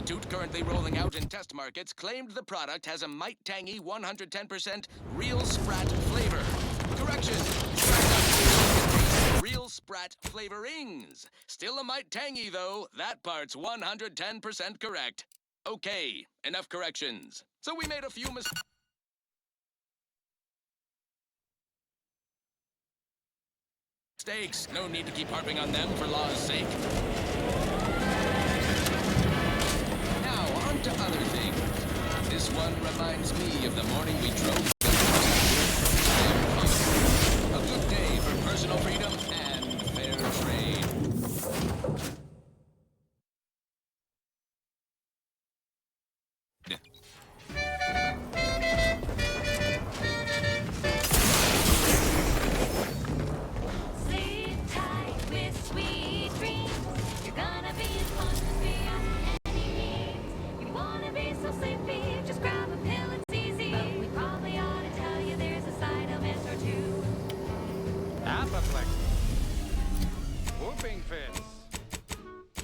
Institute, currently rolling out in test markets, claimed the product has a might-tangy 110% real sprat flavor. Correction! Real sprat flavorings. Still a might-tangy, though. That part's 110% correct. Okay, enough corrections. So we made a few mistakes. No need to keep harping on them for law's sake. Now, on to other things. This one reminds me of the morning we drove. A good day for personal freedom and fair trade.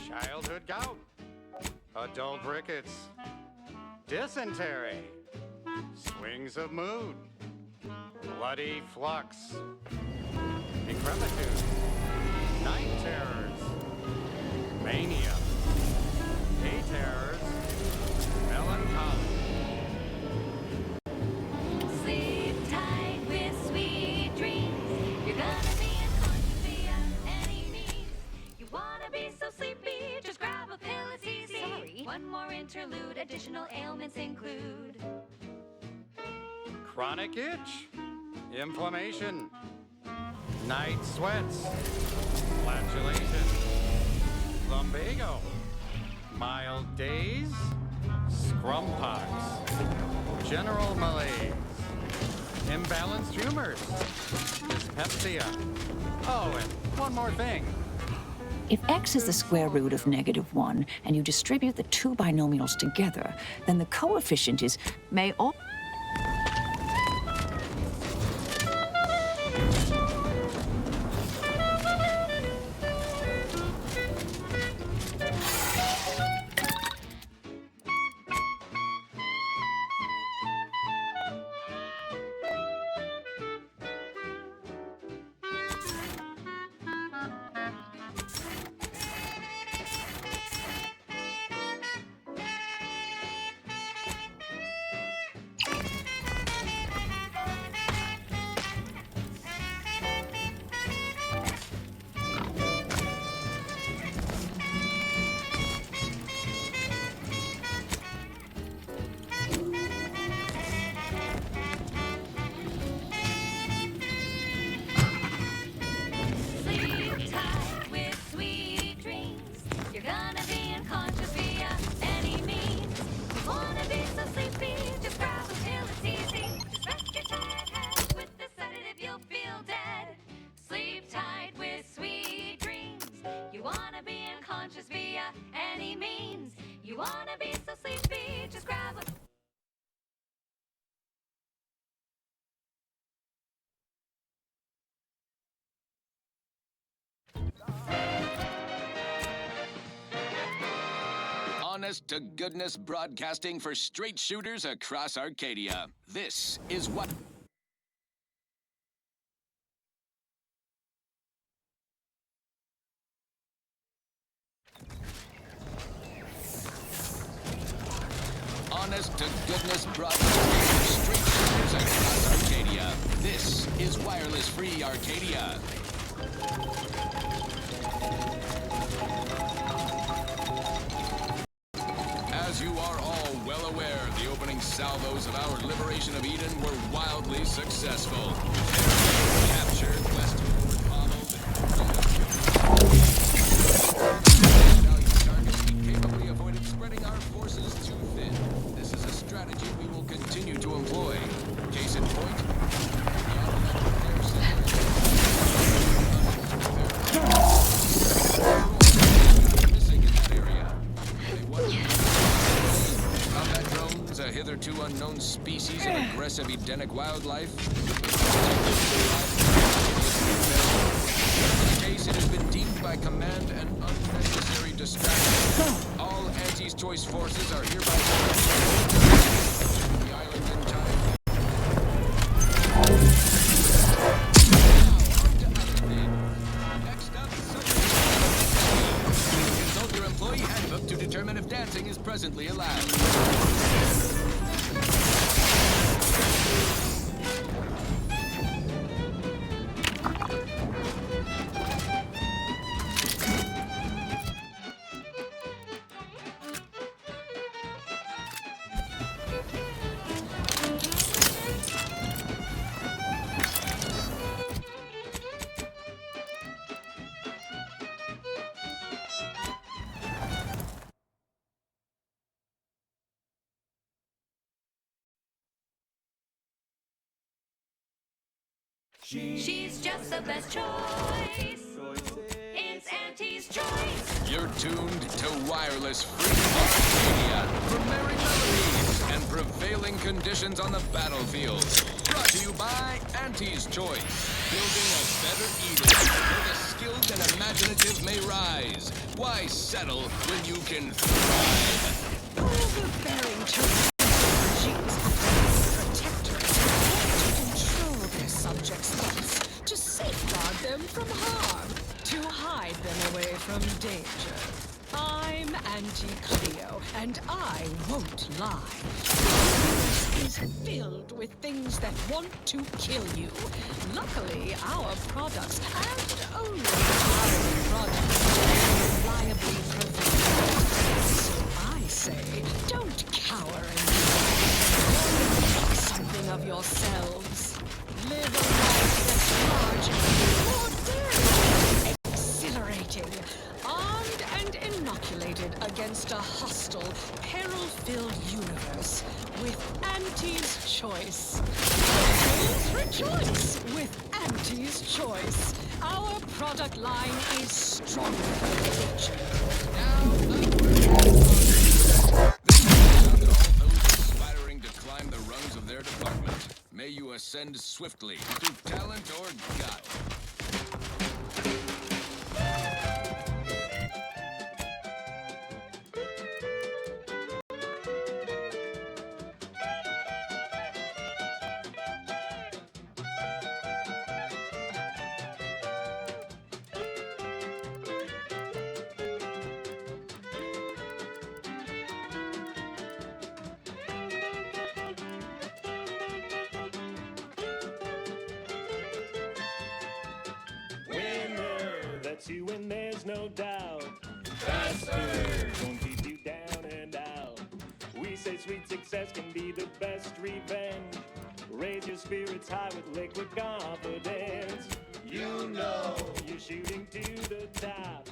Childhood gout, adult rickets, dysentery, swings of mood, bloody flux, decrepitude, night terrors, mania, day terrors, melancholy. Sleep tight with sweet dreams. You're gonna be unconscious via any means. You wanna be so sleepy, just grab a pill, it's easy. Sorry. One more interlude, additional ailments include Chronic itch, inflammation, night sweats, flatulation, lumbago, mild days, scrumpox, general malaise, imbalanced humors, dyspepsia. Oh, and one more thing. If x is the square root of -1 and you distribute the two binomials together, then the coefficient is may all. Honest to goodness broadcasting for straight shooters across Arcadia. This is what... Honest to goodness broadcasting for straight shooters across Arcadia. This is wireless free Arcadia. As you are all well aware, the opening salvos of our liberation of Eden were wildly successful. Captured, westward, followed, we capably avoided spreading our forces too thin. This is a strategy we will continue to employ. Case in point, missing in that area. Combat drones, a hitherto unknown species of aggressive Edenic wildlife. In the case, it has been deemed by command an unnecessary distraction. All Majesty's choice forces are hereby the island in time. Next up, consult your employee handbook to determine if dancing is presently allowed. She's just the best choice. It's Auntie's choice. You're tuned to wireless free media for merry melodies and prevailing conditions on the battlefield. Brought to you by Auntie's Choice. Building a better Eden where the skilled and imaginative may rise. Why settle when you can thrive? Overbearing children protectors to control their subjects' thoughts, to safeguard them from harm, to hide them away from danger. I'm Auntie Cleo, and I won't lie. This is filled with things that want to kill you. Luckily, our products, and only our products, reliably prevail. So I say, don't cower and make something of yourselves. Live a life that's larger, more daring, exhilarating, armed and inoculated against a hostile, peril-filled universe with Auntie's Choice. Please rejoice with Auntie's Choice. Our product line is stronger than nature. Aspiring to climb the rungs of their department. May you ascend swiftly through talent or guile. That's you and there's no doubt. Faster! Won't keep you down and out. We say sweet success can be the best revenge. Raise your spirits high with liquid confidence. You know you're shooting to the top.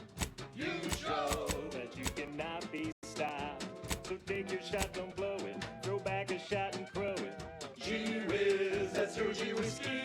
You show that you cannot be stopped. So take your shot, don't blow it. Throw back a shot and crow it. Gee whiz, that's your G whiskey.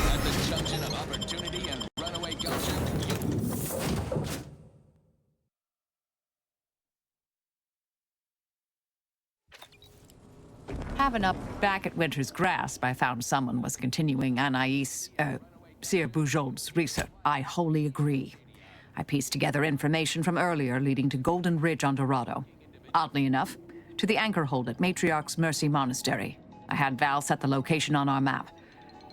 At the junction of opportunity and runaway gumption, Having up back at Winter's Grasp, I found someone was continuing Anais, Sir Bujold's research. I wholly agree. I pieced together information from earlier leading to Golden Ridge on Dorado. Oddly enough, to the anchor hold at Matriarch's Mercy Monastery. I had Val set the location on our map.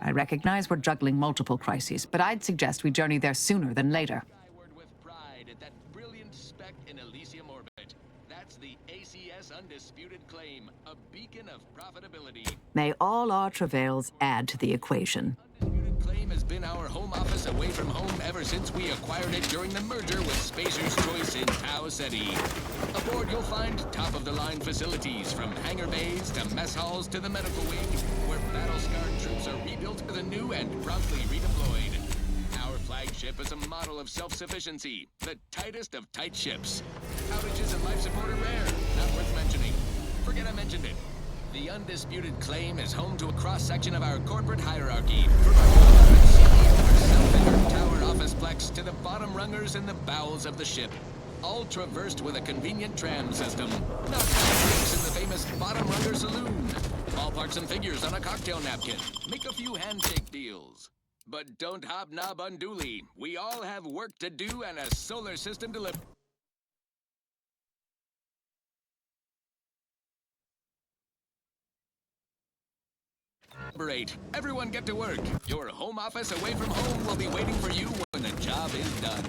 I recognize we're juggling multiple crises, but I'd suggest we journey there sooner than later. skyward with pride at that brilliant speck in Elysium orbit. That's the ACS Undisputed Claim, a beacon of profitability. May all our travails add to the equation. Undisputed Claim has been our home office away from home ever since we acquired it during the merger with Spacer's Choice in Tau Ceti. Aboard you'll find top-of-the-line facilities, from hangar bays to mess halls to the medical wing, where battle-scarred troops are rebuilt with a new and promptly redeployed. Our flagship is a model of self-sufficiency, the tightest of tight ships. outages and life support are rare. Not worth mentioning. Forget I mentioned it. The undisputed claim is home to a cross-section of our corporate hierarchy. From our self-entered tower officeplex to the bottom rungers in the bowels of the ship. All traversed with a convenient tram system. Not drinks in the famous bottom runger saloon. Ballpark some figures on a cocktail napkin. Make a few handshake deals. But don't hobnob unduly. We all have work to do and a solar system to live. Everyone get to work. Your home office away from home will be waiting for you when the job is done.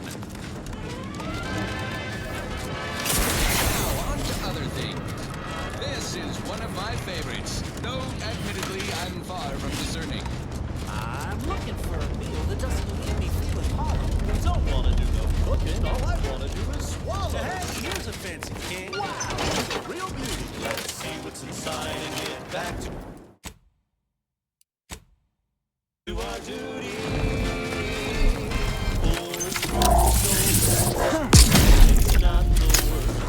Now, on to other things. This is one of my favorites, though admittedly I'm far from discerning. I'm looking for a meal that doesn't leave me feeling hollow. Don't want to do no cooking. All I want to do is swallow. Hey, here's a fancy king. Wow, it's a real beauty. Let's see what's inside and get back to our duty. It's not the worst.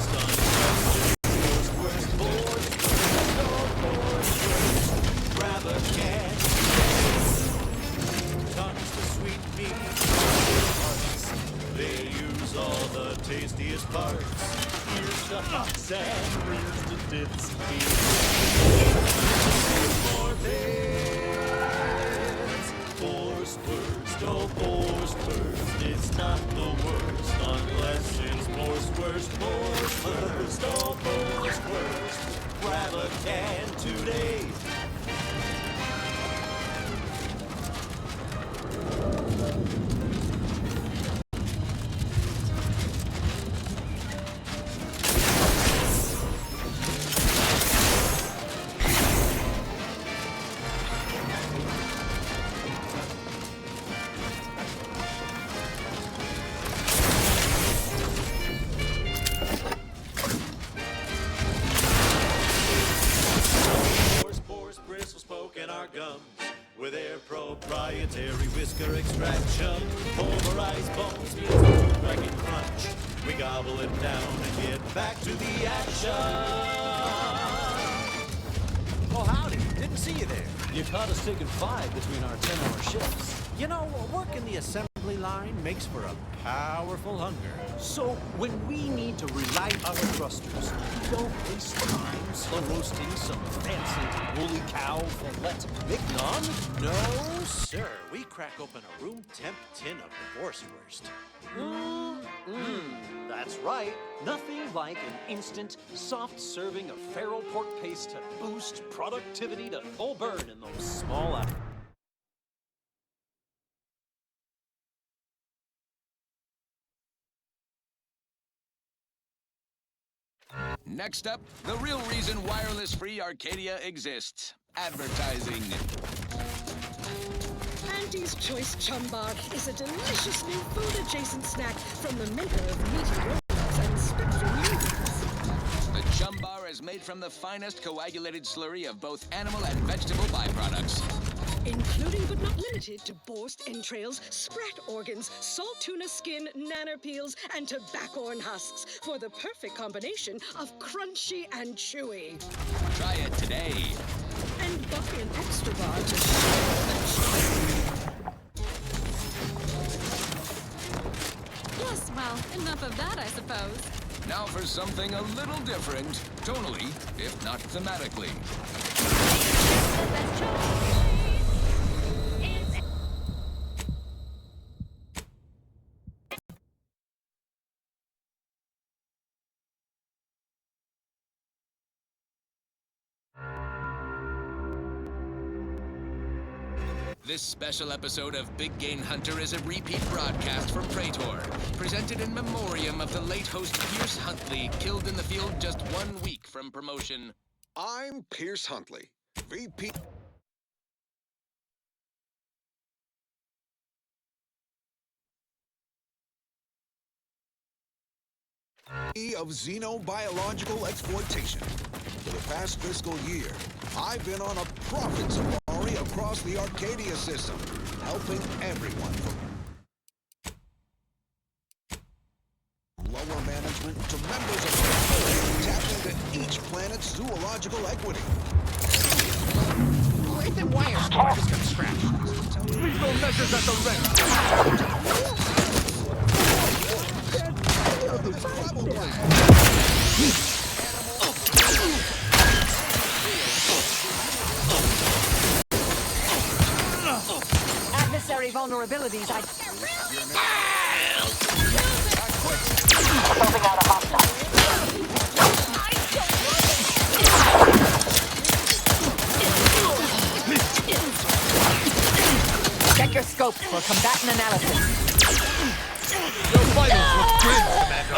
Grab a can. Comes the sweet meat. They use all the tastiest parts. Here's the hot and here's the dips. More bits. Forced worst, oh forced worst. It's not the worst unless it's forced worst, oh forced worst. Grab a can today. With their proprietary whisker extraction, pulverized bones means a tooth-cracking crunch. We gobble it down and get back to the action. Oh, howdy. Didn't see you there. You caught us taking 5 between our 10-hour shifts. You know, working the assembly line makes for a powerful hunger. So, when we need to relight our thrusters, we don't waste time slow roasting some fancy woolly cow fillet mignon. No, sir. We crack open a room temp tin of Wurst. That's right. Nothing like an instant, soft serving of farrow pork paste to boost productivity to full burn in those small hours. Next up, the real reason wireless-free Arcadia exists. Advertising. Auntie's Choice Chum Bar is a delicious new food-adjacent snack from the maker of meaty rolls and spectrum noodles. The Chum Bar is made from the finest coagulated slurry of both animal and vegetable byproducts. Including but not limited to borscht entrails, sprat organs, salt tuna skin, nanner peels, and tobaccorn husks for the perfect combination of crunchy and chewy. Try it today. And buy an extra bar to share the choice. Yes, well, enough of that, I suppose. Now for something a little different, tonally, if not thematically. The best choice is... This special episode of Big Game Hunter is a repeat broadcast from Praetor, presented in memoriam of the late host Pierce Huntley, killed in the field just 1 week from promotion. I'm Pierce Huntley, VP of xenobiological exploitation. For the past fiscal year, I've been on a profit safari across the Arcadia system, helping everyone from lower management management to members of the board tapped into each planet's zoological equity. Nathan Wires just got scratched. Lethal measures at the ready. Adversary vulnerabilities. Check your scope for combatant analysis. Your vitals look grim, Commander.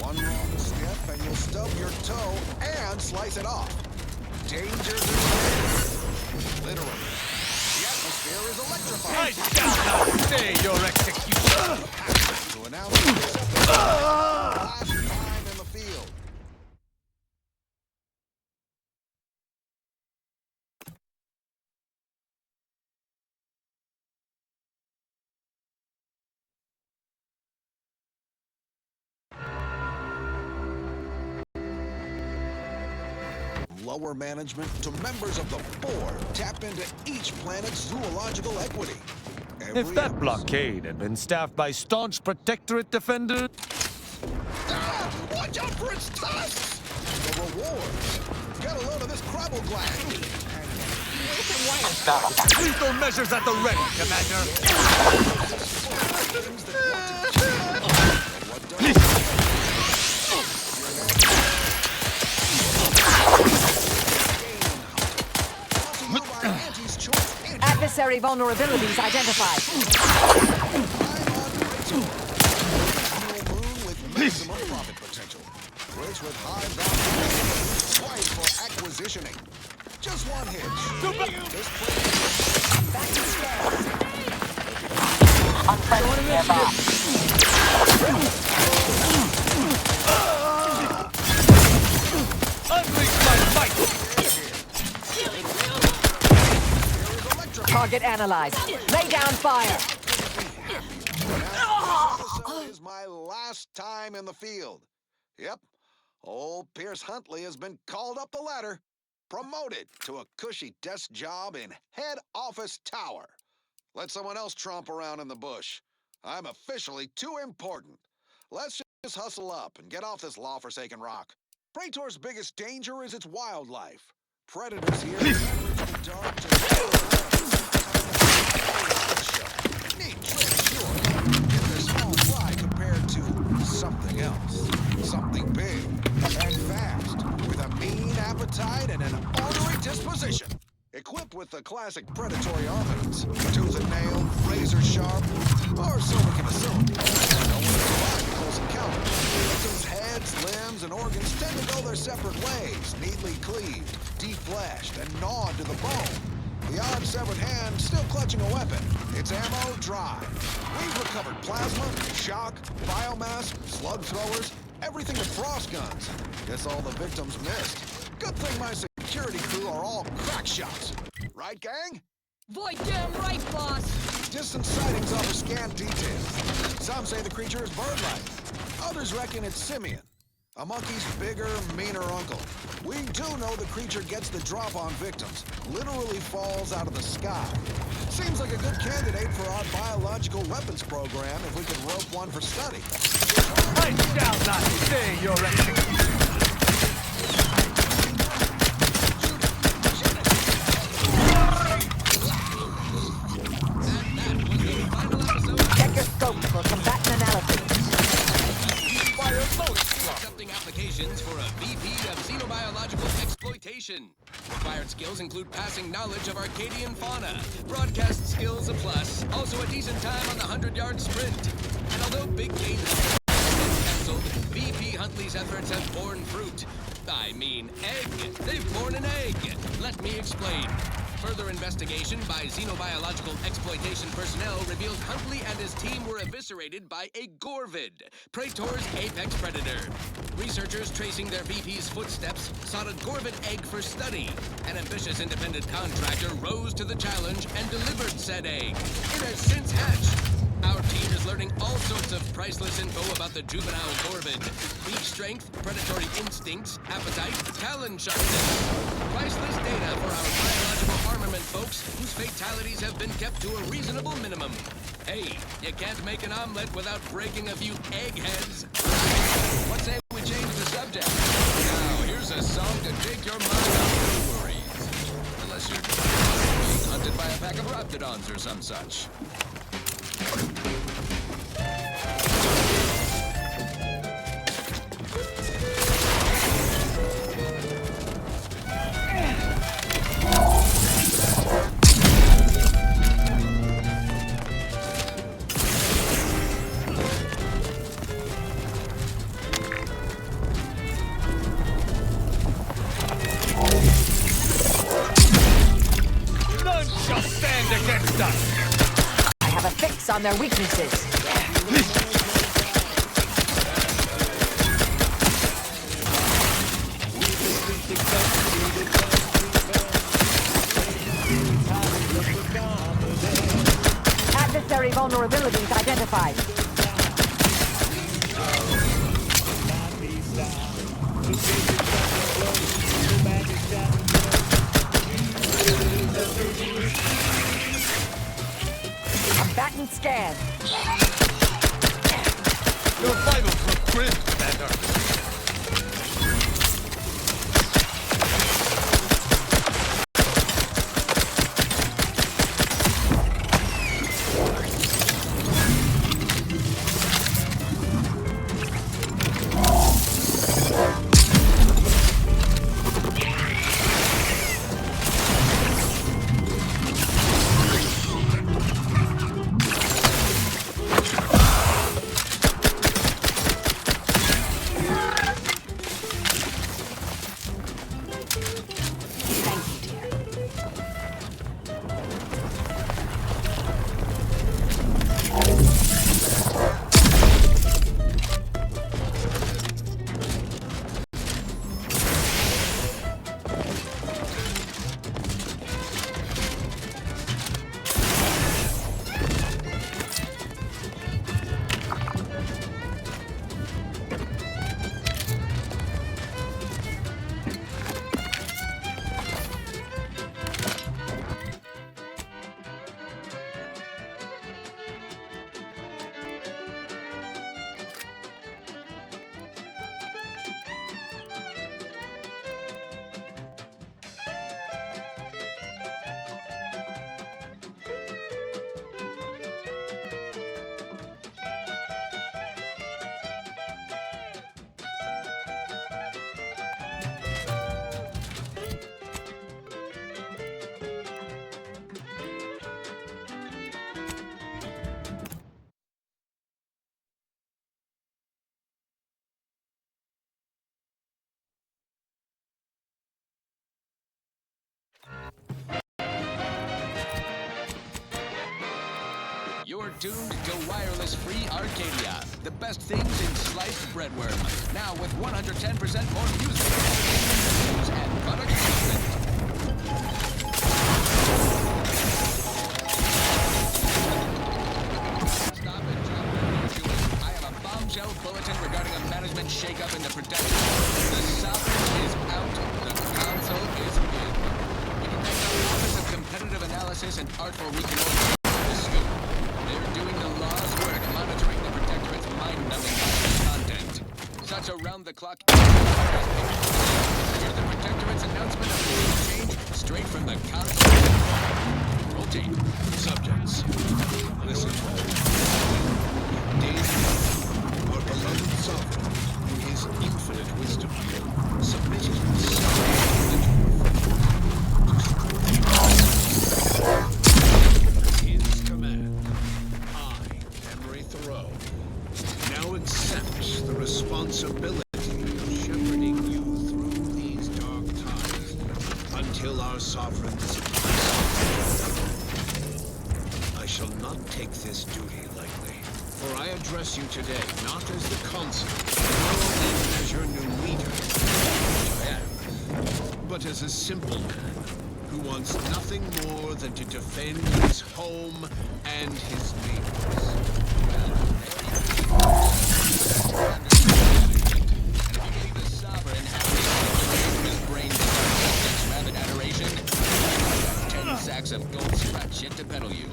One wrong step and you'll stub your toe and slice it off. Danger literally. The atmosphere is electrified. I shall not stay your execution. To announce the last time in the field. Lower management to members of the board tap into each planet's zoological equity. If that blockade had been staffed by staunch protectorate defenders... Watch out for its tusks! The rewards. Get a load of this crabble gland. Lethal measures at the ready, Adversary vulnerabilities identified. Moon with maximum profit potential. Rich with high value. Twice for acquisitioning. Just one hitch. This place back to Unleash my might! Target analyzed. Lay down fire. This is my last time in the field. Yep. Old Pierce Huntley has been called up the ladder. Promoted to a cushy desk job in head office tower. Let someone else tromp around in the bush. I'm officially too important. Let's just hustle up and get off this law-forsaken rock. Praetor's biggest danger is its wildlife. Predators here dark to neat trick, sure. It's a small fry compared to something else. Something big and fast, with a mean appetite and an ornery disposition. Equipped with the classic predatory armaments, tooth and nail, razor sharp, or so we can assume. No one survived close encounter. Victims' heads, limbs, and organs tend to go their separate ways, neatly cleaved, defleshed, and gnawed to the bone. The odd severed hand still clutching a weapon. Its ammo dry. We've recovered plasma, shock, biomass, slug throwers, everything but frost guns. Guess all the victims missed. Good thing my security crew are all crack shots. Right, gang? Boy, damn right, boss. Distant sightings offer scant details. Some say the creature is bird-like. Others reckon it's simian. A monkey's bigger, meaner uncle. We do know the creature gets the drop on victims. Literally falls out of the sky. Seems like a good candidate for our biological weapons program if we could rope one for study. I shall not stay your execution. Check your scope for combatant analysis. Accepting applications for a VP of Xenobiological Exploitation. Required skills include passing knowledge of Arcadian fauna, broadcast skills a plus, also a decent time on the 100-yard sprint. And although Big Game has been cancelled, VP Huntley's efforts have borne fruit. I mean egg. They've borne an egg. Let me explain. Further investigation by xenobiological exploitation personnel revealed Huntley and his team were eviscerated by a Gorvid, Praetor's apex predator. Researchers tracing their VP's footsteps sought a Gorvid egg for study. An ambitious independent contractor rose to the challenge and delivered said egg. It has since hatched. Our team is learning all sorts of priceless info about the juvenile Gorvid. Beak strength, predatory instincts, appetite, talon sharpness. Priceless data for our biological armament folks whose fatalities have been kept to a reasonable minimum. Hey, you can't make an omelet without breaking a few eggheads. What say we change the subject? Now, here's a song to take your mind off your worries. Unless you're being hunted by a pack of raptidons or some such. None shall stand against us! I have a fix on their weaknesses. Adversary vulnerabilities identified. Combatant scan. Your vitals look grim, Commander. You're tuned to wireless-free Arcadia, the best things in sliced breadworm. Now with 110% more music, news, and product placement. Stop and drop where you're doing. I have a bombshell bulletin regarding a management shakeup in the production. The sovereign is out. The console is in. You can thank the Office of Competitive Analysis and Artful Reconnoissance. They're doing the law's work, monitoring the Protectorate's mind-numbing content. Such around-the-clock... Here's the Protectorate's announcement of the change straight from the console. Rotate. Subjects. Listen. David, our beloved sovereign, in his infinite wisdom, submitted responsibility of shepherding you through these dark times until our sovereign's shall not take this duty lightly. For I address you today not as the consul, nor even as your new leader, which I am, but as a simple man who wants nothing more than to defend his home and his neighbors. And if you believe the sovereign has his brain to rabid adoration, I've got 10 sacks of gold scratch yet to peddle you.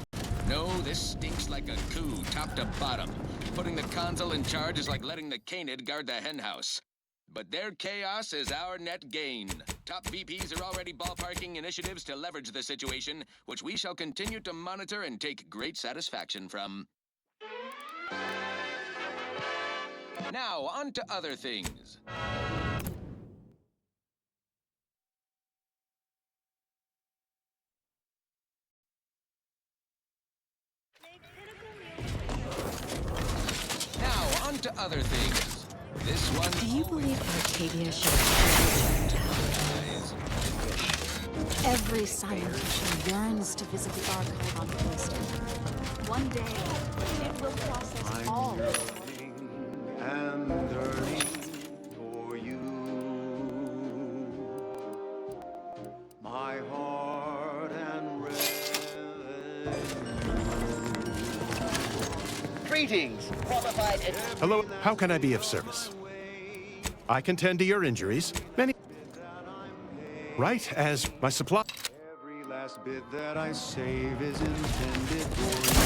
No, this stinks like a coup, top to bottom. Putting the consul in charge is like letting the canid guard the henhouse. But their chaos is our net gain. Top VPs are already ballparking initiatives to leverage the situation, which we shall continue to monitor and take great satisfaction from. Now, on to other things. Now, on to other things. This one. Do you believe Arcadia should return to Hogwarts? Every scientist yearns to visit the archive on Dwudziesty. One day, it will process all. And yearning for you, my heart and Greetings, qualified. Hello, how can I be of service? I can tend to your injuries. Many. Right, as my supply. every last bit that I save is intended for you.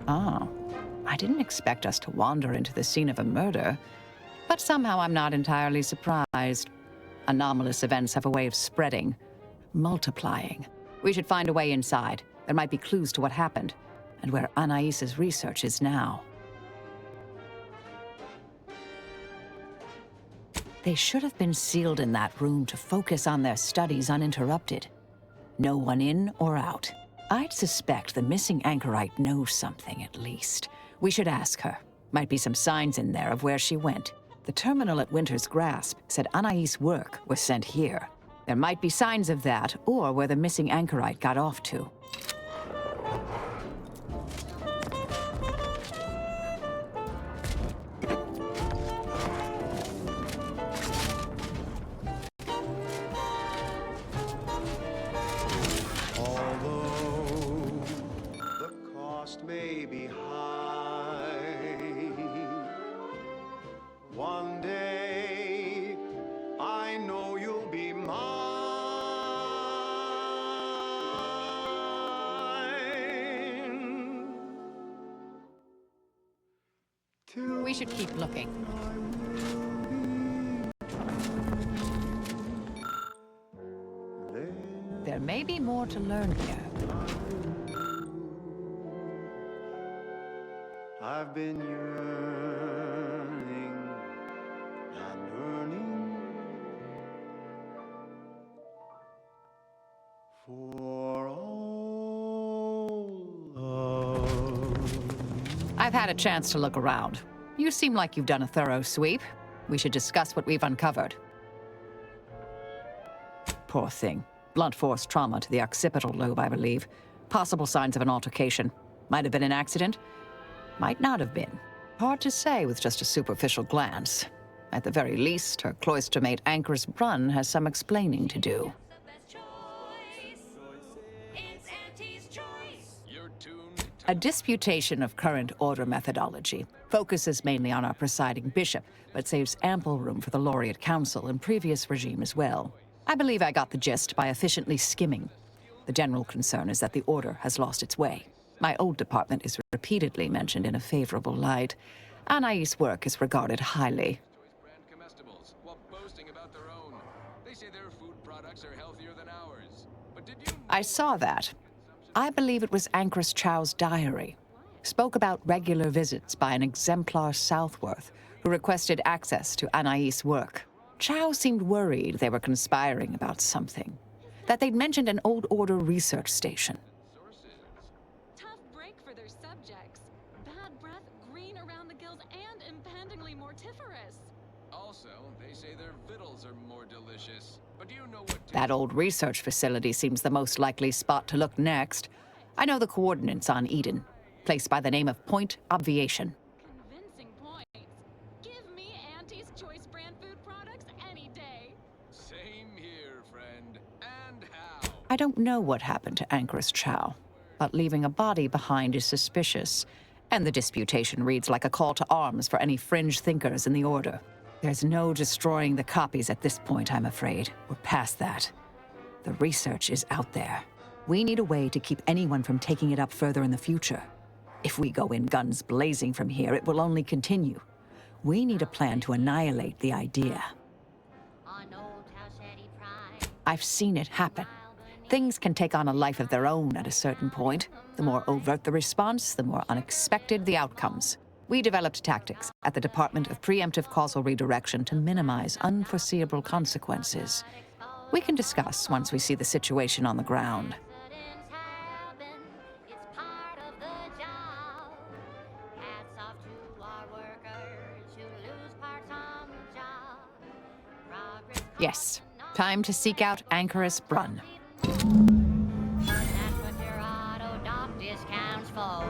Oh, I didn't expect us to wander into the scene of a murder, but somehow I'm not entirely surprised. Anomalous events have a way of spreading, multiplying. We should find a way inside. There might be clues to what happened, and where Anais's research is now. They should have been sealed in that room to focus on their studies uninterrupted. No one in or out. I'd suspect the missing anchorite knows something, at least. We should ask her. Might be some signs in there of where she went. The terminal at Winter's Grasp said Anais' work was sent here. There might be signs of that, or where the missing anchorite got off to. May be high. One day I know you'll be mine. We should keep looking. There may be more to learn here. I've been yearning and yearning for all of. I've had a chance to look around. You seem like you've done a thorough sweep. We should discuss what we've uncovered. Poor thing. Blunt force trauma to the occipital lobe, I believe. Possible signs of an altercation. Might have been an accident. Might not have been. Hard to say with just a superficial glance. At the very least, her cloister mate Anchor's Brun has some explaining to do. A disputation of current order methodology focuses mainly on our presiding bishop, but saves ample room for the laureate council and previous regime as well. I believe I got the gist by efficiently skimming. The general concern is that the order has lost its way. My old department is repeatedly mentioned in a favorable light. Anais' work is regarded highly. I saw that. I believe it was Anchoress Chow's diary. Spoke about regular visits by an exemplar Southworth, who requested access to Anais' work. Chow seemed worried they were conspiring about something. That they'd mentioned an old order research station. Tough break for their subjects. Bad breath, green around the gills, and impendingly mortiferous. Also, they say their victuals are more delicious. But do you know what... That old research facility seems the most likely spot to look next. I know the coordinates on Eden. Place by the name of Point Obviation. Convincing points. Give me Auntie's Choice brand food products any day. Same here, friend. And how? I don't know what happened to Anchoress Chow, but leaving a body behind is suspicious, and the disputation reads like a call to arms for any fringe thinkers in the Order. There's no destroying the copies at this point, I'm afraid. We're past that. The research is out there. We need a way to keep anyone from taking it up further in the future. If we go in guns blazing from here, it will only continue. We need a plan to annihilate the idea. I've seen it happen. Things can take on a life of their own at a certain point. The more overt the response, the more unexpected the outcomes. We developed tactics at the Department of Preemptive Causal Redirection to minimize unforeseeable consequences. We can discuss once we see the situation on the ground. Yes, time to seek out Anchoress Brun. That's what your auto doc discounts for.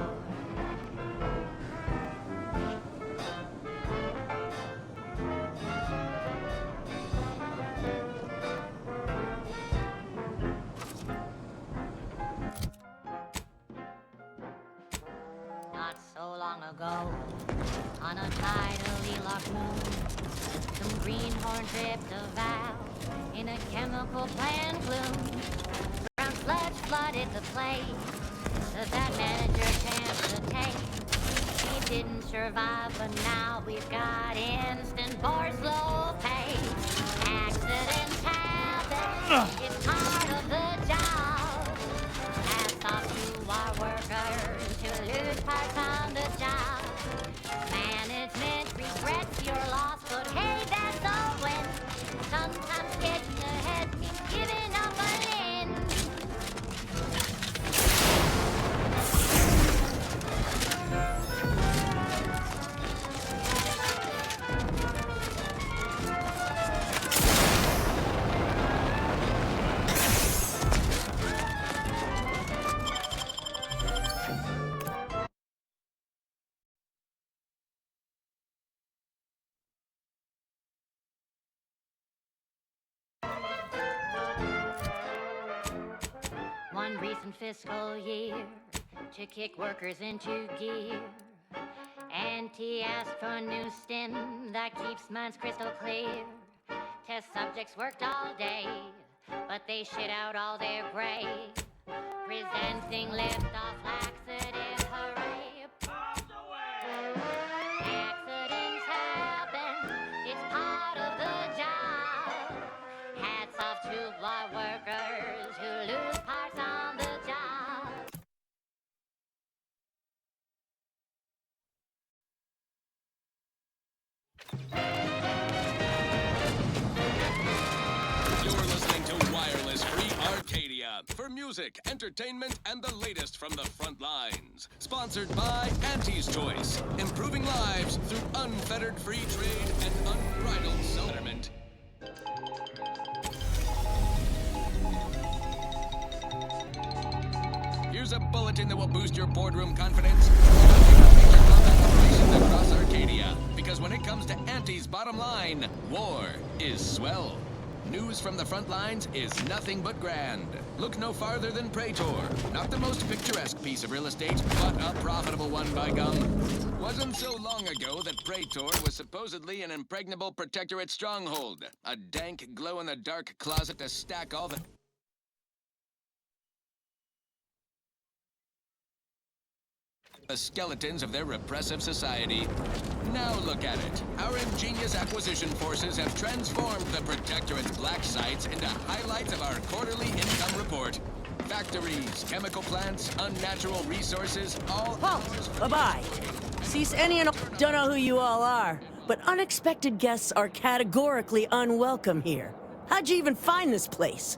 Not so long ago, on a tidally locked moon, some greenhorn tripped a valve in a chemical plant gloom. Brown sludge flooded the place that manager chanced to take. He didn't survive, but now we've got instant bar slow pay. Accidents happen, it's part of the job. Hats off to our workers who lose parts on the job. Management regrets your loss, but hey, that's a win. Sometimes getting ahead means giving up an end. One recent fiscal year to kick workers into gear. Auntie asked for a new stim that keeps minds crystal clear. Test subjects worked all day, but they shit out all their gray. Presenting lift-off laxative, hooray. Accidents happen, it's part of the job. Hats off to our workers who lose parts on the job. You're listening to Wireless Free Arcadia. for music, entertainment, and the latest from the front lines. Sponsored by Auntie's Choice, improving lives through unfettered free trade and unbridled self-betterment. Here's a bulletin that will boost your boardroom confidence. Major combat operations across Arcadia. Because when it comes to Auntie's bottom line, war is swell. News from the front lines is nothing but grand. Look no farther than Praetor. Not the most picturesque piece of real estate, but a profitable one, by gum. Wasn't so long ago that Praetor was supposedly an impregnable protectorate stronghold. A dank, glow-in-the-dark closet to stack all the skeletons of their repressive society. Now look at it. Our ingenious acquisition forces have transformed the Protectorate's black sites into highlights of our quarterly income report. Factories, chemical plants, unnatural resources, all... Bye-bye. Cease any and all... Don't know who you all are, but unexpected guests are categorically unwelcome here. How'd you even find this place?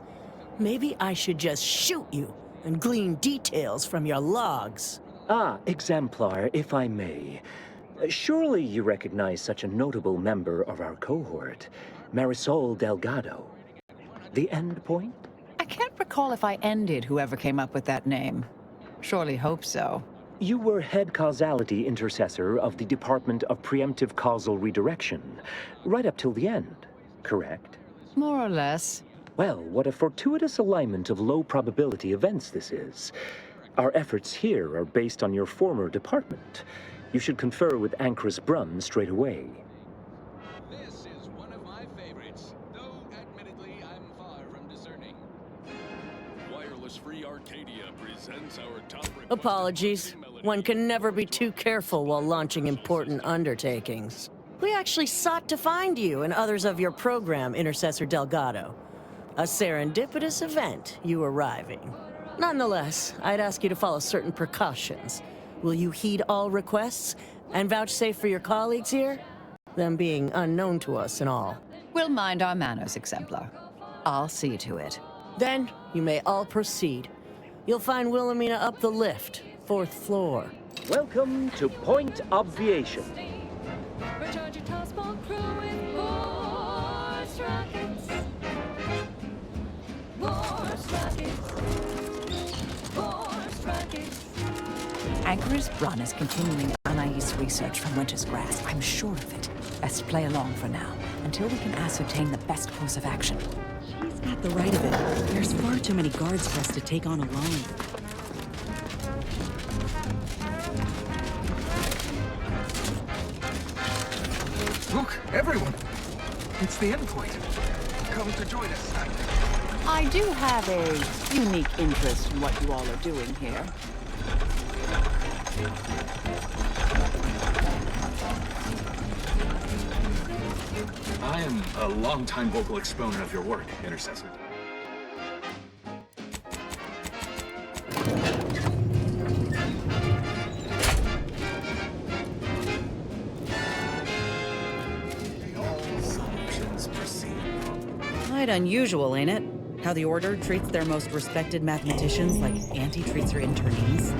Maybe I should just shoot you and glean details from your logs. Ah, exemplar, if I may. Surely you recognize such a notable member of our cohort, Marisol Delgado. The end point? I can't recall if I ended whoever came up with that name. Surely hope so. You were head causality intercessor of the Department of Preemptive Causal Redirection, right up till the end, correct? More or less. Well, what a fortuitous alignment of low probability events this is. Our efforts here are based on your former department. You should confer with Anchoress Brunn straight away. This is one of my favorites, though admittedly I'm far from discerning. Wireless Free Arcadia presents our top... Apologies. One can never be too careful while launching important undertakings. We actually sought to find you and others of your program, Intercessor Delgado. A serendipitous event, you arriving. Nonetheless, I'd ask you to follow certain precautions. Will you heed all requests and vouchsafe for your colleagues here? Them being unknown to us and all. We'll mind our manners, Exemplar. I'll see to it. Then, you may all proceed. You'll find Wilhelmina up the lift, 4th floor. Welcome to Point Obviation. Recharge your tossball crew with force rockets. Force rockets. Force rockets. Anchoress Brunn is continuing Anais' research from Winter's Grass. I'm sure of it. Best play along for now, until we can ascertain the best course of action. She's got the right of it. There's far too many guards for us to take on alone. Look, everyone! It's the endpoint. Come to join us. I do have a unique interest in what you all are doing here. I am a longtime vocal exponent of your work, Intercessor. Quite unusual, ain't it? How the Order treats their most respected mathematicians like Auntie treats her internees.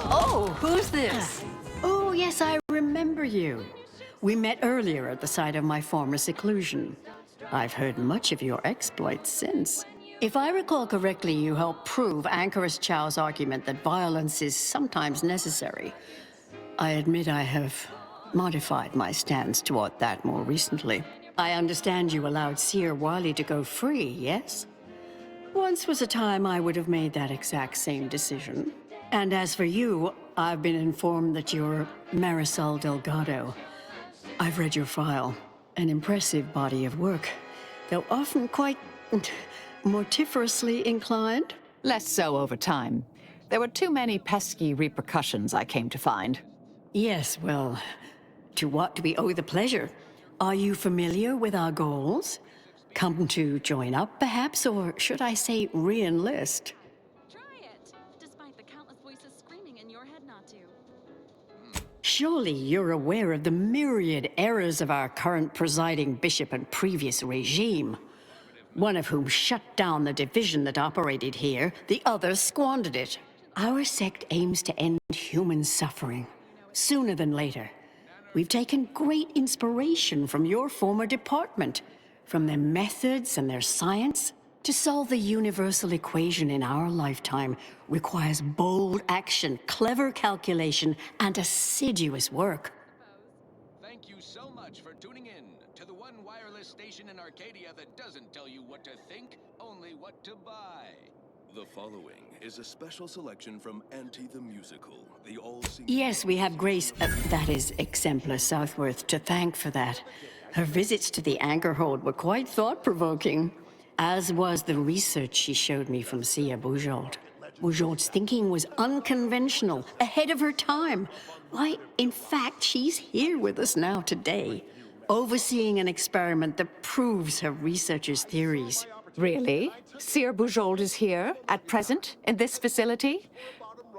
Oh, who's this? Oh, yes, I remember you. We met earlier at the site of my former seclusion. I've heard much of your exploits since. If I recall correctly, you helped prove Anchoress Chow's argument that violence is sometimes necessary. I admit I have modified my stance toward that more recently. I understand you allowed Seer Wiley to go free, yes? Once was a time I would have made that exact same decision. And as for you, I've been informed that you're Marisol Delgado. I've read your file. An impressive body of work, though often quite mortiferously inclined. Less so over time. There were too many pesky repercussions, I came to find. Yes, well, to what do we owe the pleasure? Are you familiar with our goals? Come to join up, perhaps, or should I say re-enlist? Try it, despite the countless voices screaming in your head not to. Surely you're aware of the myriad errors of our current presiding bishop and previous regime. One of whom shut down the division that operated here, the other squandered it. Our sect aims to end human suffering, sooner than later. We've taken great inspiration from your former department, from their methods and their science. To solve the universal equation in our lifetime requires bold action, clever calculation, and assiduous work. Thank you so much for tuning in to the one wireless station in Arcadia that doesn't tell you what to think, only what to buy. The following is a special selection from Auntie the Musical, the all-seeing... Yes, we have Grace, that is Exemplar Southworth, to thank for that. Her visits to the anchor hold were quite thought-provoking, as was the research she showed me from Sia Bujold. Bujold's thinking was unconventional, ahead of her time. Why, in fact, she's here with us now today, overseeing an experiment that proves her researchers' theories. Really? Seer Bujold is here, at present, in this facility?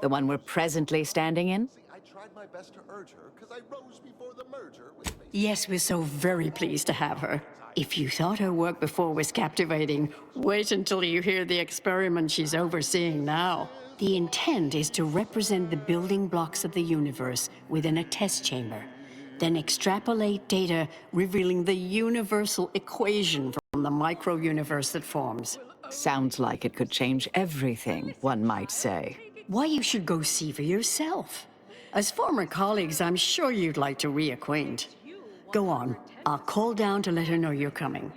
The one we're presently standing in? I tried my best to urge her, because I rose before the merger with... Yes, we're so very pleased to have her. If you thought her work before was captivating, wait until you hear the experiment she's overseeing now. The intent is to represent the building blocks of the universe within a test chamber, then extrapolate data revealing the universal equation from the micro-universe that forms. Sounds like it could change everything, one might say. Why, you should go see for yourself. As former colleagues, I'm sure you'd like to reacquaint. Go on. I'll call down to let her know you're coming.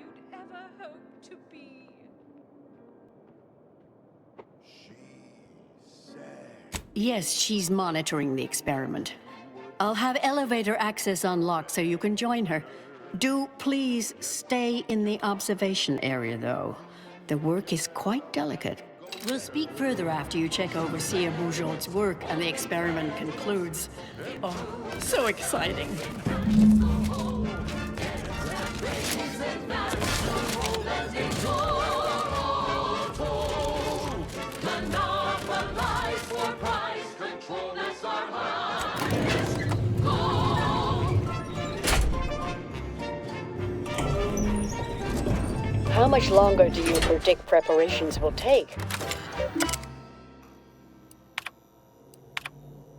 Yes, she's monitoring the experiment. I'll have elevator access unlocked so you can join her. Do please stay in the observation area, though. The work is quite delicate. We'll speak further after you check over Sia Bujold's work and the experiment concludes. Oh, so exciting. How much longer do you predict preparations will take?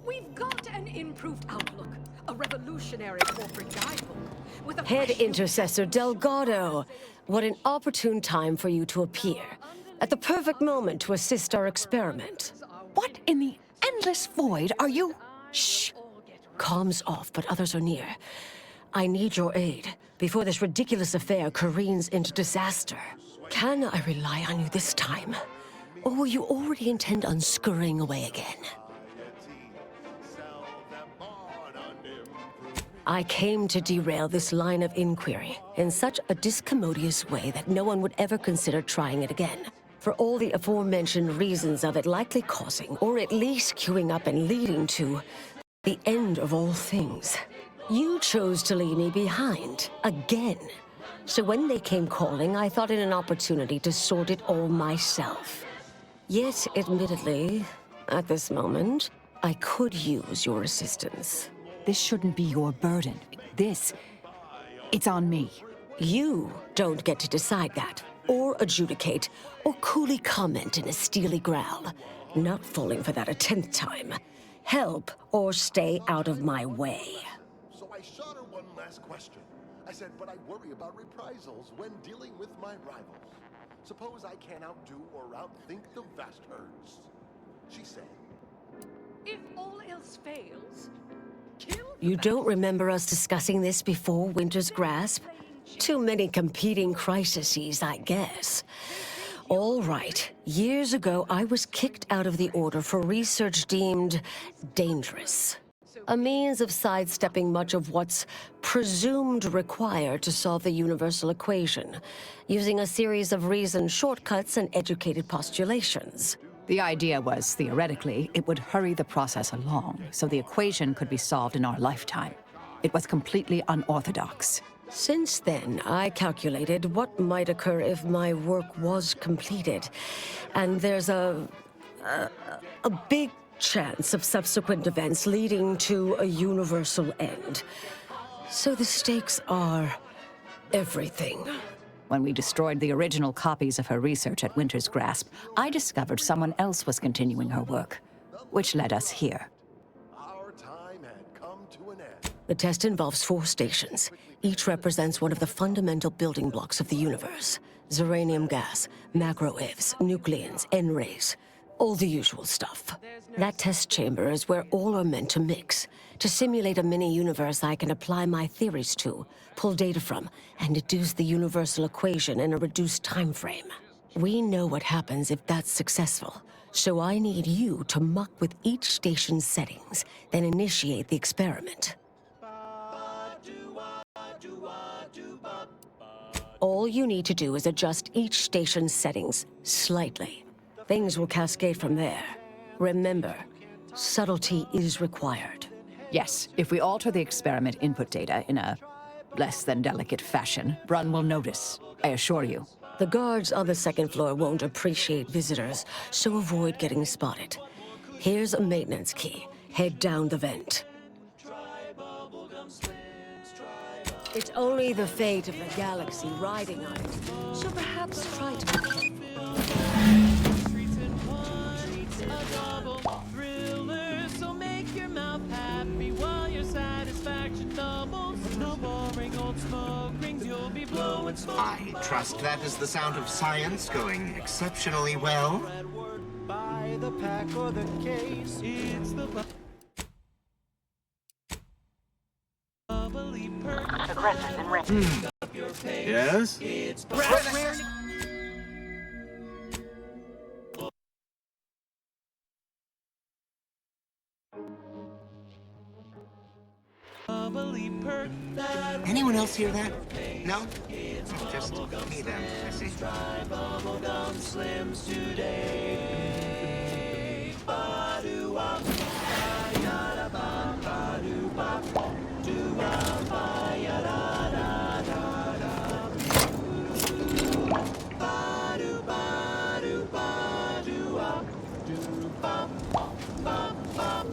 We've got an improved outlook, a revolutionary corporate guidebook with a Head Intercessor Delgado, what an opportune time for you to appear. At the perfect moment to assist our experiment. What in the endless void are you? Shh. Comms off, but others are near. I need your aid before this ridiculous affair careens into disaster. Can I rely on you this time? Or will you already intend on scurrying away again? I came to derail this line of inquiry in such a discommodious way that no one would ever consider trying it again. For all the aforementioned reasons of it likely causing, or at least queuing up and leading to, the end of all things. You chose to leave me behind, again. So when they came calling, I thought it an opportunity to sort it all myself. Yet, admittedly, at this moment, I could use your assistance. This shouldn't be your burden. It's on me. You don't get to decide that, or adjudicate, or coolly comment in a steely growl. Not falling for that a 10th time. Help, or stay out of my way. So I shot her one last question. I said, but I worry about reprisals when dealing with my rivals. Suppose I can't outdo or outthink the vast herds. She said, if all else fails, You don't remember us discussing this before Winter's Grasp? Too many competing crises, I guess. All right. Years ago, I was kicked out of the Order for research deemed dangerous. A means of sidestepping much of what's presumed required to solve the universal equation, using a series of reasoned shortcuts and educated postulations. The idea was, theoretically, it would hurry the process along, so the equation could be solved in our lifetime. It was completely unorthodox. Since then, I calculated what might occur if my work was completed. And there's a big chance of subsequent events leading to a universal end. So the stakes are everything. When we destroyed the original copies of her research at Winter's Grasp, I discovered someone else was continuing her work, which led us here. Our time had come to an end. The test involves 4 stations. Each represents one of the fundamental building blocks of the universe. Zeranium gas, macro-ivs, nucleons, N-rays. All the usual stuff. That test chamber is where all are meant to mix. To simulate a mini-universe I can apply my theories to, pull data from, and deduce the universal equation in a reduced time frame. We know what happens if that's successful, so I need you to muck with each station's settings, then initiate the experiment. All you need to do is adjust each station's settings slightly. Things will cascade from there. Remember, subtlety is required. Yes, if we alter the experiment input data in a less than delicate fashion, Brun will notice, I assure you. The guards on the second floor won't appreciate visitors, so avoid getting spotted. Here's a maintenance key. Head down the vent. It's only the fate of the galaxy riding on it, so perhaps try to be careful. I trust that is the sound of science going exceptionally well. By the pack or the case, it's the bubbly Yes? Anyone else hear that? No? Just me then, I see. bubblegum slims today. Ba-doo-wop, ba-ya-da-bop, ba-doo-bop, doo-wop, ba-ya-da-da-da-da. Ba-doo-ba-doo-ba-doo-wop, doo-bop, bop-bop, bop.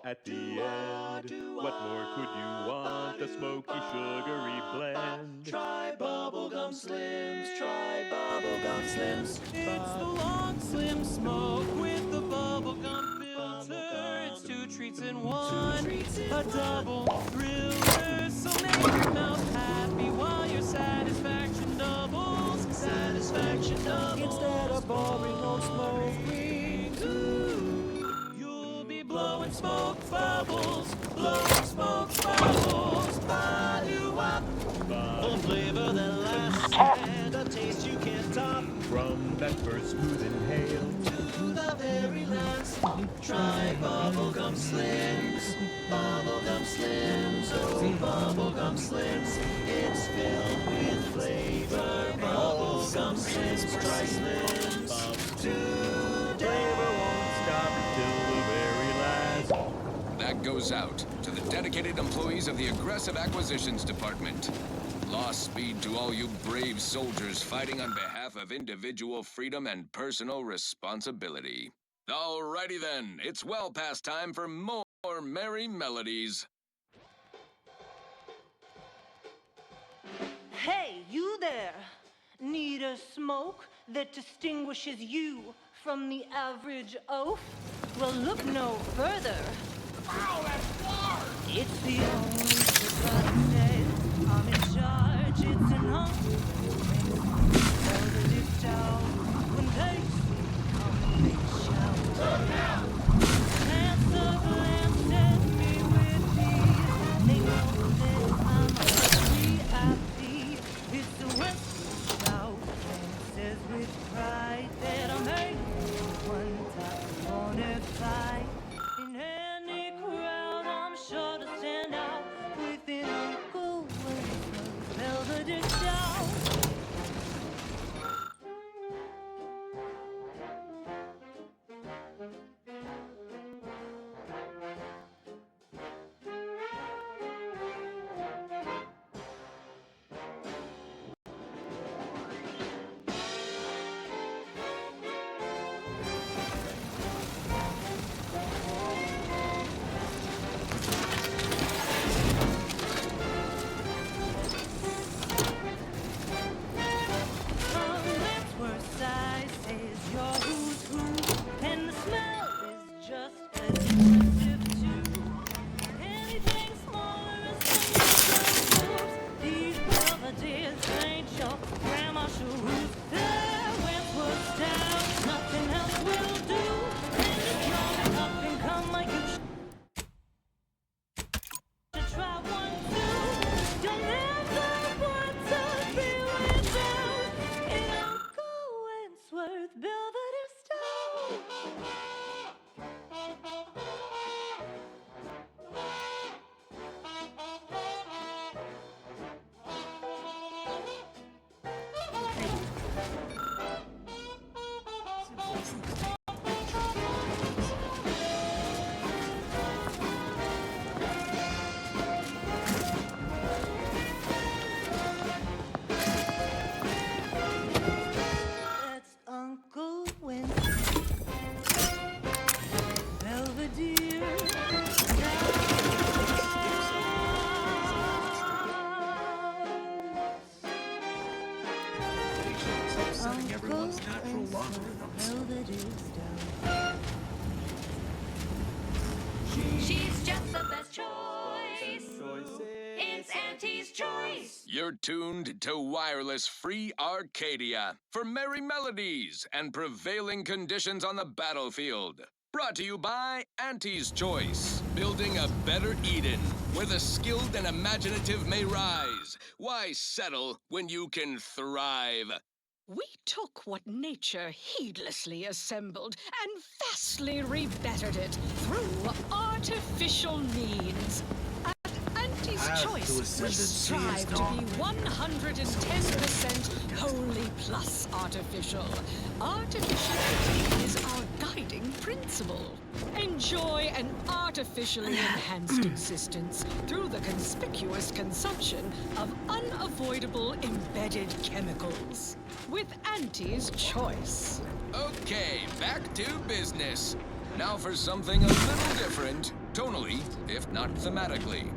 At the end, what more could you want? A smoky, sugary blend. Try bubblegum slims, try bubblegum slims. It's the long slim smoke with the bubblegum filter. It's 2 treats in one, a double thriller. So make your mouth happy while your satisfaction doubles. Satisfaction doubles. Instead of boring old smoke rings, blowing smoke bubbles, blowing smoke bubbles. Ba-doo-wop, a flavor that lasts and a taste you can't top. From that first smooth inhale to the very last, try bubblegum slims. Bubblegum slims, oh bubblegum slims. It's filled with flavor. Bubblegum slims, try slims today. That goes out to the dedicated employees of the Aggressive Acquisitions Department. Lost speed to all you brave soldiers fighting on behalf of individual freedom and personal responsibility. Alrighty then, it's well past time for more merry melodies. Hey, you there! Need a smoke that distinguishes you from the average oaf? Well, look no further. Ow, that's hard! It's the only forgotten day. I'm in charge, it's an honor. Tell the dick down when they see come, they shout. Turn down! Glance a glance at me with these. They know that I'm a VIP. It's the West shout, and says with pride that I'm a one top bona fide. In any crowd, I'm sure to stand out with an uncle with a velvet down. She's just the best choice. It's Auntie's choice. You're tuned to Wireless Free Arcadia for merry melodies and prevailing conditions on the battlefield. Brought to you by Auntie's Choice, building a better Eden where the skilled and imaginative may rise. Why settle when you can thrive? We took what nature heedlessly assembled and vastly rebettered it through artificial means. At Auntie's Choice, we strive to be 110% wholly plus artificial. Artificiality is our guiding principle. Enjoy an artificially enhanced existence through the conspicuous consumption of unavoidable embedded chemicals. With Auntie's Choice. Okay, back to business. Now for something a little different, tonally, if not thematically.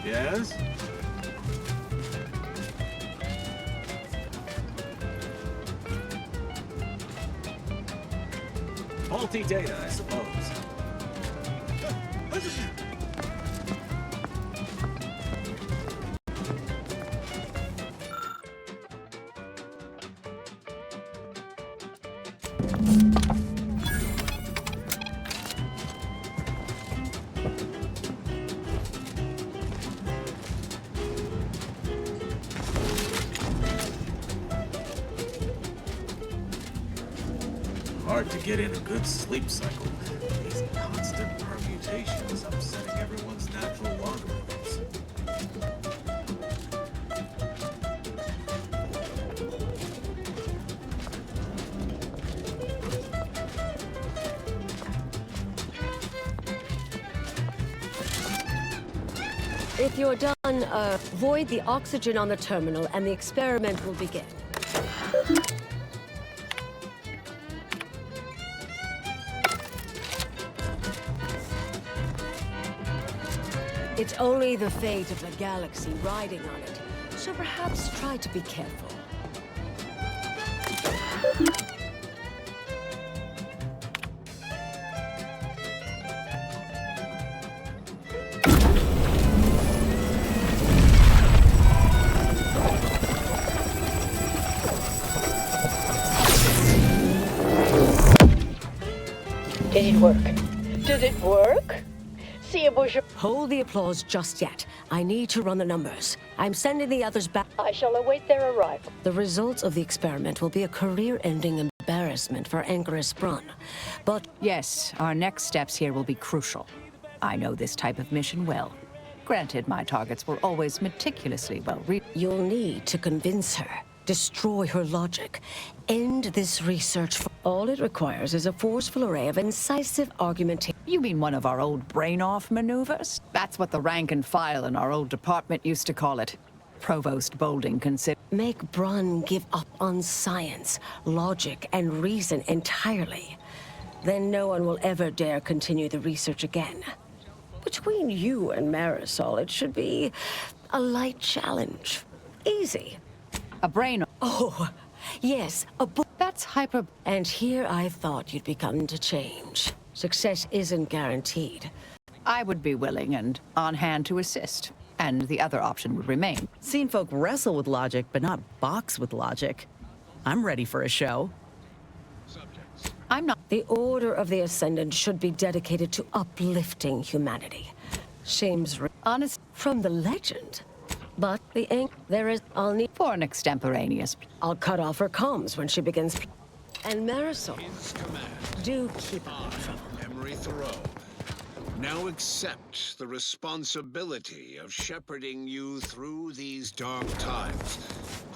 Yes? Faulty data, I suppose. Hard to get in a good sleep cycle. These constant permutations upsetting everyone's natural logarithms. If you're done, void the oxygen on the terminal and the experiment will begin. It's only the fate of the galaxy riding on it, so perhaps try to be careful. Did it work? Did it work? Hold the applause just yet. I need to run the numbers. I'm sending the others back. I shall await their arrival. The results of the experiment will be a career-ending embarrassment for Anchoress Brun. But yes, our next steps here will be crucial. I know this type of mission well. Granted, my targets were always meticulously you'll need to convince her, destroy her logic, end this research. All it requires is a forceful array of incisive argumentation. You mean one of our old brain-off maneuvers? That's what the rank and file in our old department used to call it. Provost Bolding considered. Make Brun give up on science, logic, and reason entirely. Then no one will ever dare continue the research again. Between you and Marisol, it should be a light challenge. Easy. A brain... Oh, yes, a book. That's hyper... And here I thought you'd begun to change. Success isn't guaranteed. I would be willing and on hand to assist, and the other option would remain. Seen folk wrestle with logic, but not box with logic. I'm ready for a show. I'm not. The Order of the Ascendant should be dedicated to uplifting humanity. Honest from the legend. But the ink, there is, I'll need... For an extemporaneous... I'll cut off her comms when she begins... And Marisol, do keep her in trouble. Emery Thoreau, now accept the responsibility of shepherding you through these dark times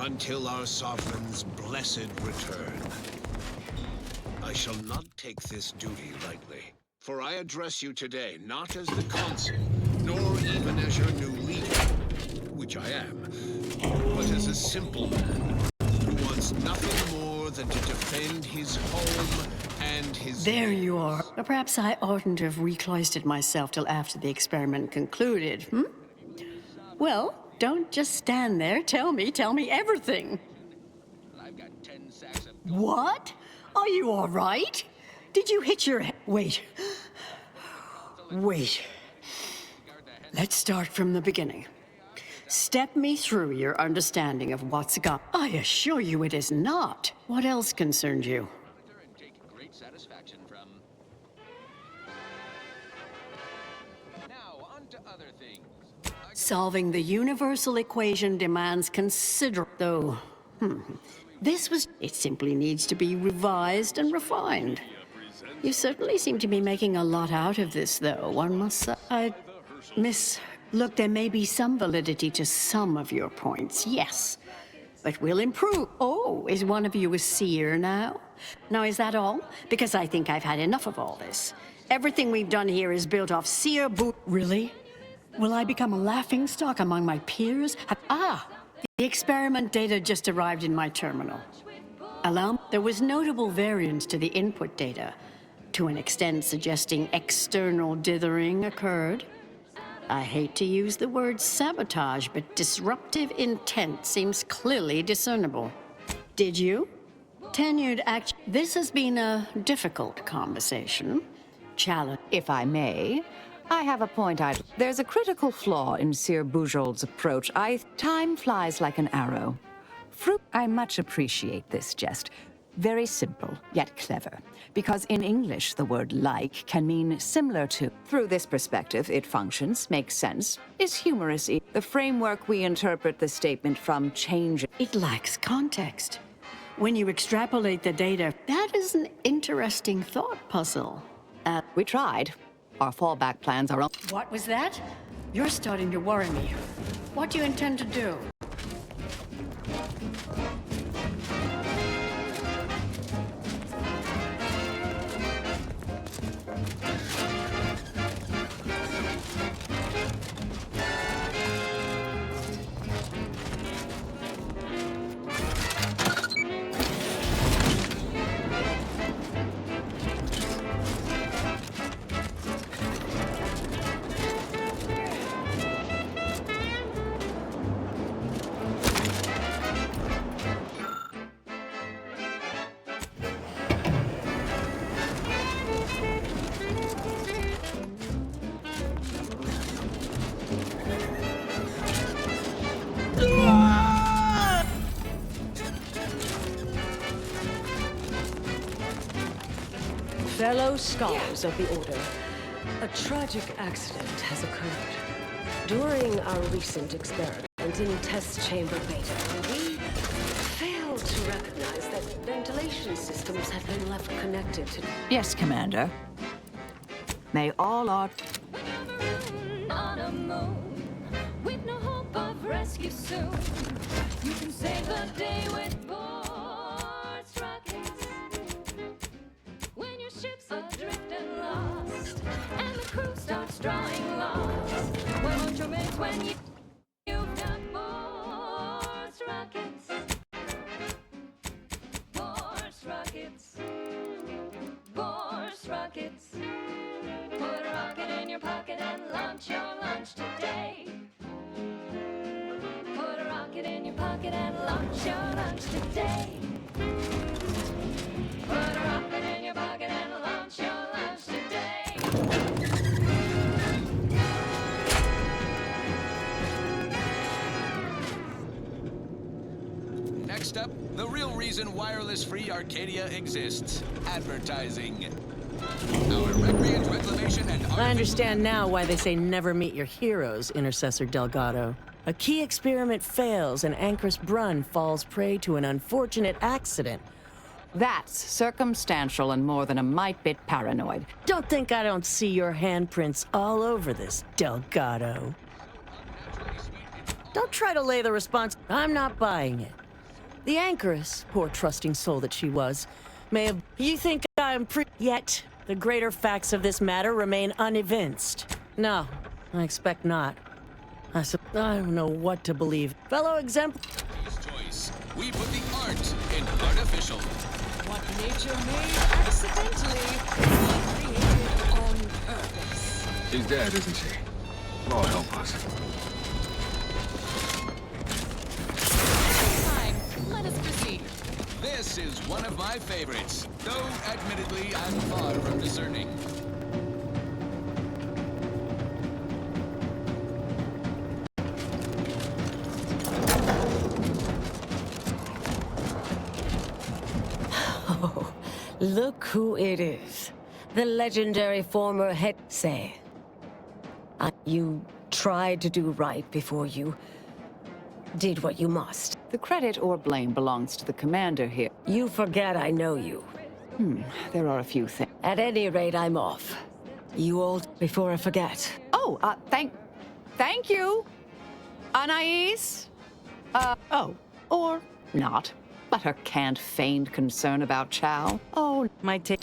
until our sovereign's blessed return. I shall not take this duty lightly, for I address you today not as the consul, nor even as your new leader, which I am, but as a simple man who wants nothing more than to defend his home and his... There you are. Perhaps I oughtn't have recloistered myself till after the experiment concluded, Well, don't just stand there. Tell me everything. I've got 10 sacks of... What? Are you all right? Did you hit your head? Wait. Let's start from the beginning. Step me through your understanding of what's gone. I assure you it is not. What else concerns you? Great satisfaction from... Now, on to other things. Solving the universal equation demands though. It simply needs to be revised and refined. You certainly seem to be making a lot out of this, though, one must say. Look, there may be some validity to some of your points, yes. But we'll improve. Oh, is one of you a seer now? Now, is that all? Because I think I've had enough of all this. Everything we've done here is built off seer Really? Will I become a laughingstock among my peers? The experiment data just arrived in my terminal. There was notable variance to the input data, to an extent suggesting external dithering occurred. I hate to use the word sabotage, but disruptive intent seems clearly discernible. Did you? Tenured act. This has been a difficult conversation. Challenge. If I may, I have a point There's a critical flaw in Sir Bujold's approach. Time flies like an arrow. I much appreciate this jest. Very simple, yet clever. Because in English, the word like can mean similar to. Through this perspective, it functions, makes sense, is humorous. The framework we interpret the statement from change. It lacks context. When you extrapolate the data, that is an interesting thought puzzle. We tried. Our fallback plans are. What was that? You're starting to worry me. What do you intend to do? Fellow scholars of the Order, a tragic accident has occurred. During our recent experiment in test chamber beta, we failed to recognize that ventilation systems had been left connected to... Yes, Commander. May all our... On a moon, with no hope of rescue soon, you can save the day with boards rockets. When your ship's adrift and lost, and the crew starts drawing lots, where won't your mates when you've got boards rockets? Boards rockets. Boards rockets. Put a rocket in your pocket and launch your lunch today. Put a rocket in your pocket and launch your lunch today. Put a rocket in your pocket and launch your lunch today. Next up, the real reason wireless-free Arcadia exists. Advertising. Our recreant reclamation and I understand now why they say never meet your heroes, Intercessor Delgado. A key experiment fails and Anchoress Brunn falls prey to an unfortunate accident. That's circumstantial and more than a mite bit paranoid. Don't think I don't see your handprints all over this, Delgado. Don't try to lay the response. I'm not buying it. The Anchoress, poor trusting soul that she was, may have... You think I'm Yet, the greater facts of this matter remain unevinced. No, I expect not. I don't know what to believe. Fellow choice. We put the art in artificial. What nature made accidentally, we created on purpose. She's dead, isn't she? Lord help us. Time. Let us proceed. This is one of my favorites, though admittedly I'm far from discerning. Oh, look who it is. The legendary former head say. You tried to do right before you did what you must. The credit or blame belongs to the commander here. You forget I know you. There are a few things. At any rate, I'm off. You all, before I forget. Oh, thank you, Anais. Or not. But her canned feigned concern about Chow. Oh, might take...